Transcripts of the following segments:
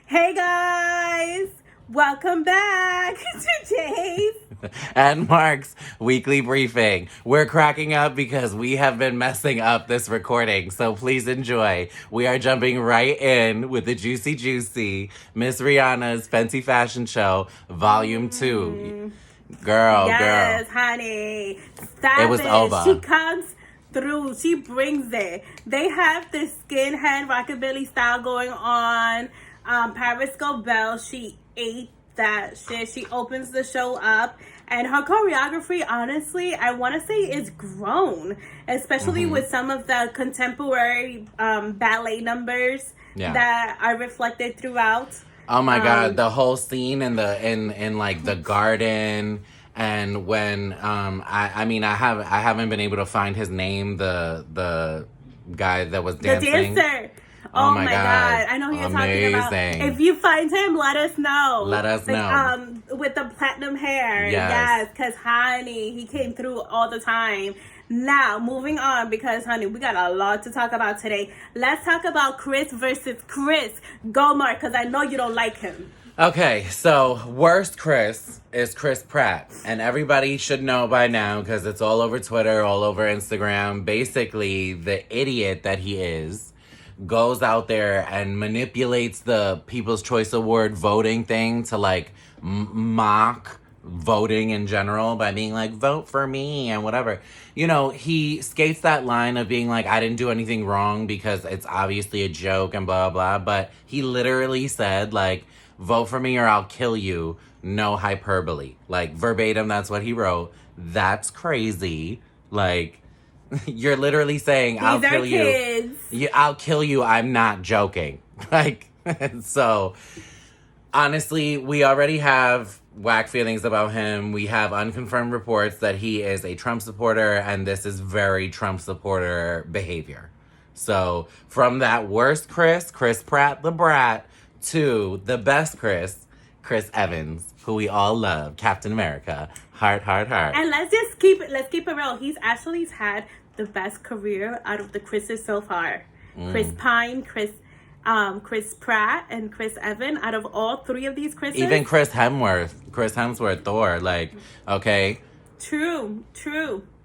Hey guys, welcome back to Jay's and Mark's weekly briefing. We're cracking up because we have been messing up this recording, so please enjoy. We are jumping right in with the Juicy Miss Rihanna's Fenty Fashion Show, Volume 2. Girl. Yes, honey. It was over. She comes through. She brings it. They have the skinhead rockabilly style going on. Paris Bell, she ate that shit. She opens the show up, and her choreography, honestly, I want to say is grown, especially with some of the contemporary ballet numbers that are reflected throughout. Oh my god, the whole scene in like the garden, and when I haven't been able to find his name, the guy that was dancing. The dancer. Oh my god. I know who you're talking about. If you find him, let us know. With the platinum hair. Yes, because honey, he came through all the time. Now, moving on, because honey, we got a lot to talk about today. Let's talk about Chris versus Chris. Go, Mark, because I know you don't like him. Okay, so worst Chris is Chris Pratt. And everybody should know by now, because it's all over Twitter, all over Instagram. Basically, the idiot that he is goes out there and manipulates the People's Choice Award voting thing to like mock voting in general by being like, vote for me and whatever. You know, he skates that line of being like, I didn't do anything wrong because it's obviously a joke and blah, blah, but he literally said like, vote for me or I'll kill you. No hyperbole. Like verbatim, that's what he wrote. That's crazy. Like, you're literally saying, I'll kill you. I'll kill you. I'm not joking. Like, so honestly, we already have whack feelings about him. We have unconfirmed reports that he is a Trump supporter, and this is very Trump supporter behavior. So from that worst Chris Pratt the brat, to the best Chris Evans, who we all love, Captain America, heart. And let's keep it real. He's had the best career out of the Chris's so far. Chris Pine, Chris Pratt, and Chris Evans. Out of all three of these Chris's, even Chris Hemsworth, Thor. Like, okay, true.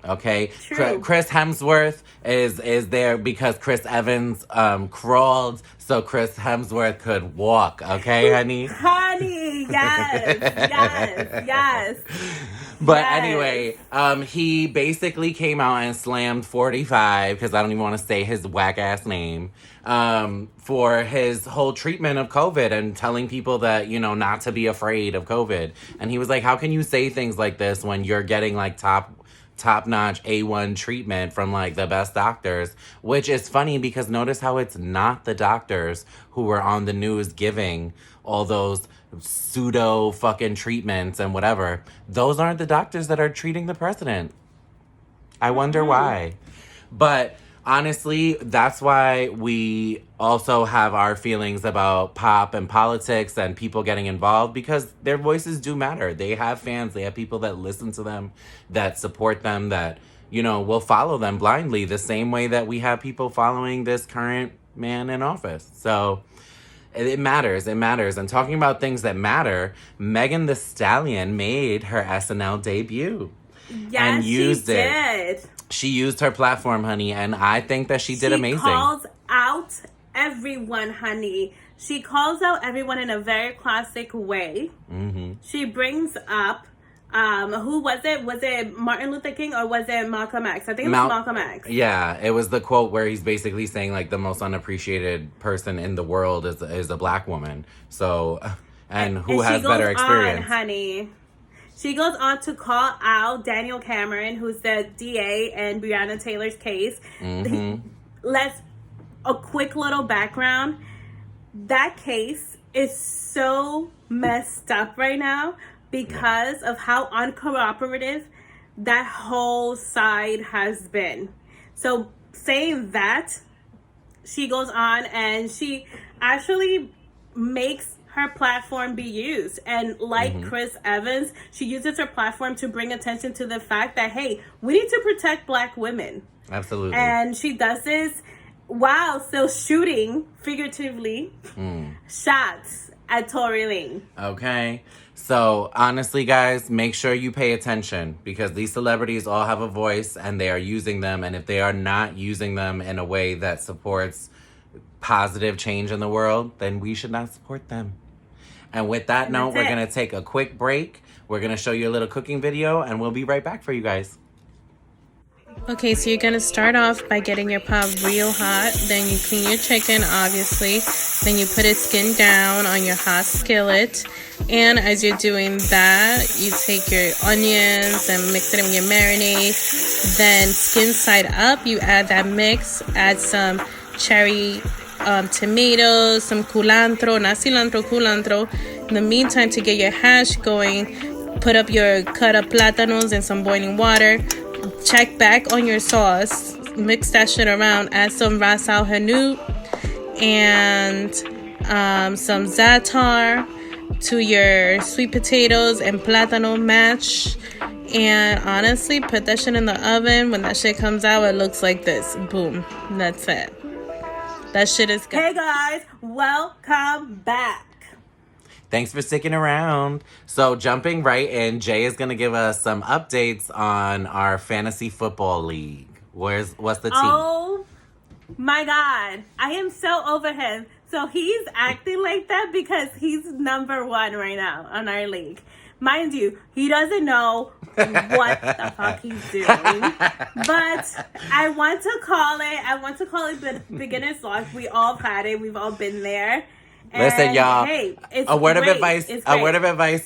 Okay, Chris Hemsworth is there because Chris Evans crawled so Chris Hemsworth could walk. Okay, honey? Honey, yes. But anyway, he basically came out and slammed 45, because I don't even want to say his whack-ass name, for his whole treatment of COVID and telling people that, you know, not to be afraid of COVID. And he was like, how can you say things like this when you're getting, like, top-notch A1 treatment from, like, the best doctors? Which is funny because notice how it's not the doctors who were on the news giving all those pseudo fucking treatments and whatever. Those aren't the doctors that are treating the president. I wonder why. But honestly, that's why we also have our feelings about pop and politics and people getting involved, because their voices do matter. They have fans. They have people that listen to them, that support them, that, you know, will follow them blindly the same way that we have people following this current man in office. So it matters. And talking about things that matter, Megan Thee Stallion made her SNL debut. Yes, and used she did. She used her platform, honey, and I think that she did amazing. She calls out everyone, honey. She calls out everyone in a very classic way. Mm-hmm. She brings up, who was it? Was it Martin Luther King or was it Malcolm X? I think it was Malcolm X. Yeah, it was the quote where he's basically saying, like, the most unappreciated person in the world is a black woman. So, and who has better experience? Honey. She goes on to call out Daniel Cameron, who's the DA in Breonna Taylor's case. Mm-hmm. A quick little background. That case is so messed up right now because of how uncooperative that whole side has been. So saying that, she goes on and she actually makes her platform be used. And like Chris Evans, she uses her platform to bring attention to the fact that, hey, we need to protect black women. Absolutely. And she does this while still shooting, figuratively, shots at Tory Lane. Okay. So honestly, guys, make sure you pay attention because these celebrities all have a voice and they are using them. And if they are not using them in a way that supports positive change in the world, then we should not support them. And with that note, we're going to take a quick break. We're going to show you a little cooking video and we'll be right back for you guys. Okay, so you're going to start off by getting your pot real hot. Then you clean your chicken, obviously. Then you put its skin down on your hot skillet. And as you're doing that, you take your onions and mix it in with your marinade. Then skin side up, you add that mix. Add some cherry tomatoes, some culantro, not cilantro, culantro. In the meantime, to get your hash going, put up your cut up plátanos in some boiling water. Check back on your sauce, mix that shit around, add some ras al hanout and some za'atar to your sweet potatoes and plátano mash. And honestly, put that shit in the oven. When that shit comes out, it looks like this. Boom. That's it. That shit is good. Hey guys, welcome back. Thanks for sticking around. So jumping right in, Jay is going to give us some updates on our fantasy football league. What's the team? Oh my God. I am so over him. So he's acting like that because he's number one right now on our league. Mind you, he doesn't know what the fuck he's doing. But I want to call it beginner's luck. We all had it. We've all been there. Listen, y'all, hey, a word of advice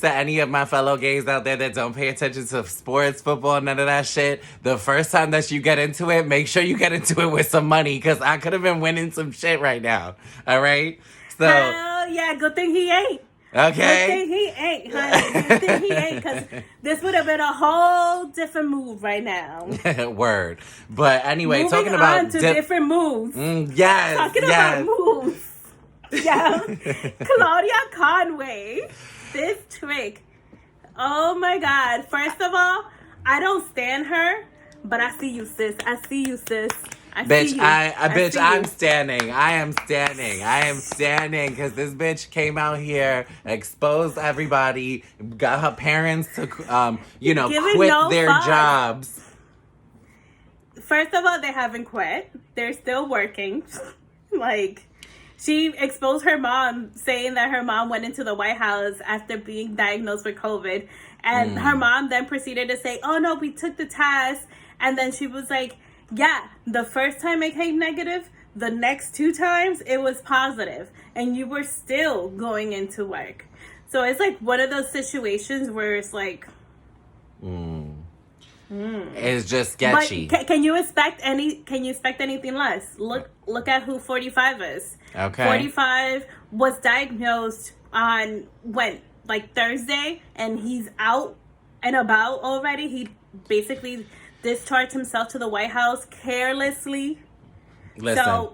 to any of my fellow gays out there that don't pay attention to sports, football, none of that shit. The first time that you get into it, make sure you get into it with some money because I could have been winning some shit right now. All right? So, hell yeah, good thing he ain't. Okay. Good thing he ain't, honey. Good thing he ain't, because this would have been a whole different move right now. Word. But anyway, Moving talking about... on to different moves. Yes, Talking about moves. Yeah. Claudia Conway. This trick. Oh my God. First of all, I don't stand her, but I see you, sis. I see you, sis. Bitch, I'm standing. I am standing because this bitch came out here, exposed everybody, got her parents to, quit their jobs. First of all, they haven't quit. They're still working. She exposed her mom, saying that her mom went into the White House after being diagnosed with COVID. And her mom then proceeded to say, oh, no, we took the test. And then she was like, yeah, the first time it came negative, the next 2 times it was positive. And you were still going into work. So it's like one of those situations where it's like... It's just sketchy. But can you expect anything less? Look at who 45 is. Okay. 45 was diagnosed on Thursday, and he's out and about already. He basically discharged himself to the White House carelessly. Listen,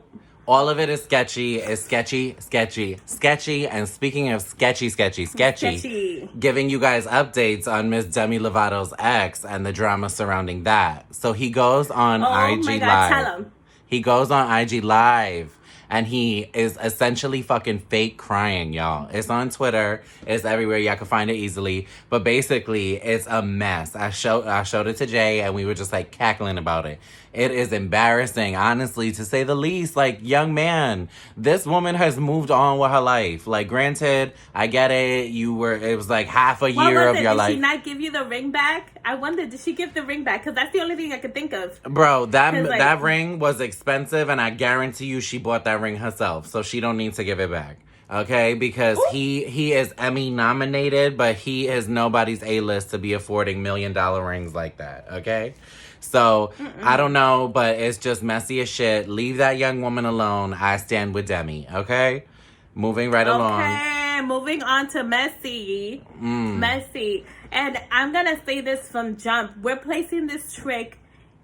all of it is sketchy. It's sketchy. And speaking of sketchy, giving you guys updates on Miss Demi Lovato's ex and the drama surrounding that. So he goes on IG Live. Tell him. He goes on IG Live. And he is essentially fucking fake crying, y'all. It's on Twitter. It's everywhere. Y'all can find it easily. But basically, it's a mess. I showed it to Jay, and we were just, cackling about it. It is embarrassing, honestly, to say the least. Young man, this woman has moved on with her life. Granted, I get it. It was, half a year of your life. Did she not give you the ring back? I wonder, did she give the ring back? Because that's the only thing I could think of. Bro, that ring was expensive, and I guarantee you she bought that ring herself, so she don't need to give it back. Okay, because he is Emmy nominated, but he is nobody's A-list to be affording $1 million rings like that. Okay, so I don't know, but it's just messy as shit. Leave that young woman alone. I stand with Demi. Okay, moving right along. Okay, moving on to Messi. Messi, and I'm gonna say this from jump. We're placing this trick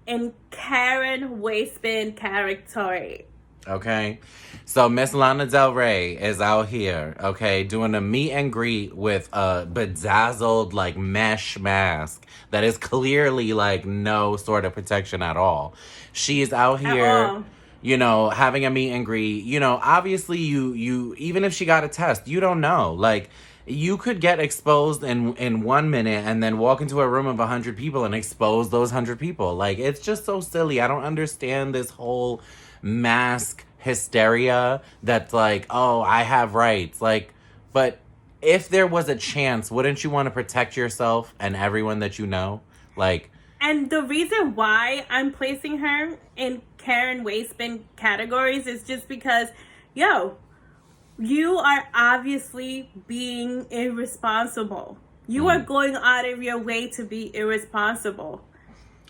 in Karen Waistband territory. Okay, so Miss Lana Del Rey is out here, okay, doing a meet and greet with a bedazzled, mesh mask that is clearly, no sort of protection at all. She is out here having a meet and greet. Obviously you even if she got a test, you don't know. Like, you could get exposed in 1 minute and then walk into a room of 100 people and expose those 100 people. Like, it's just so silly. I don't understand this whole mask hysteria that's like, oh, I have rights. Like, but if there was a chance, wouldn't you want to protect yourself and everyone that you know? Like, and the reason why I'm placing her in Karen Waistband categories is just because, you are obviously being irresponsible. You are going out of your way to be irresponsible.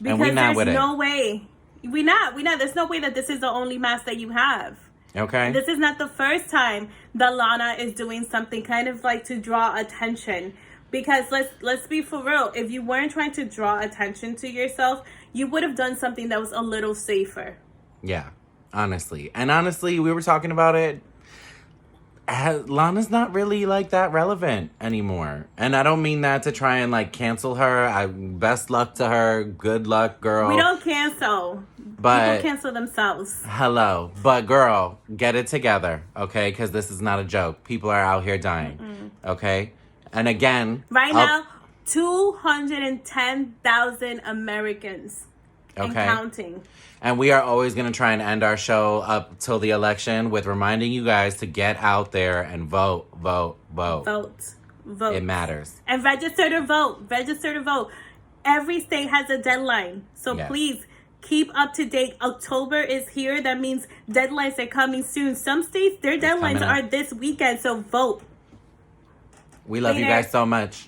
Because there's no way. We're not. There's no way that this is the only mask that you have. Okay. This is not the first time that Lana is doing something kind of like to draw attention. Because let's be for real. If you weren't trying to draw attention to yourself, you would have done something that was a little safer. Yeah, honestly. And honestly, we were talking about it. Lana's not really like that relevant anymore. And I don't mean that to try and like cancel her. Best luck to her. Good luck, girl. We don't cancel. But people cancel themselves. Hello. But girl, get it together, okay? Because this is not a joke. People are out here dying, okay? And again... Right now, 210,000 Americans and counting. And we are always going to try and end our show up till the election with reminding you guys to get out there and vote. Vote. It matters. And register to vote. Every state has a deadline. So please keep up to date. October is here. That means deadlines are coming soon. Some states, their deadlines are this weekend. So vote. We love you guys so much.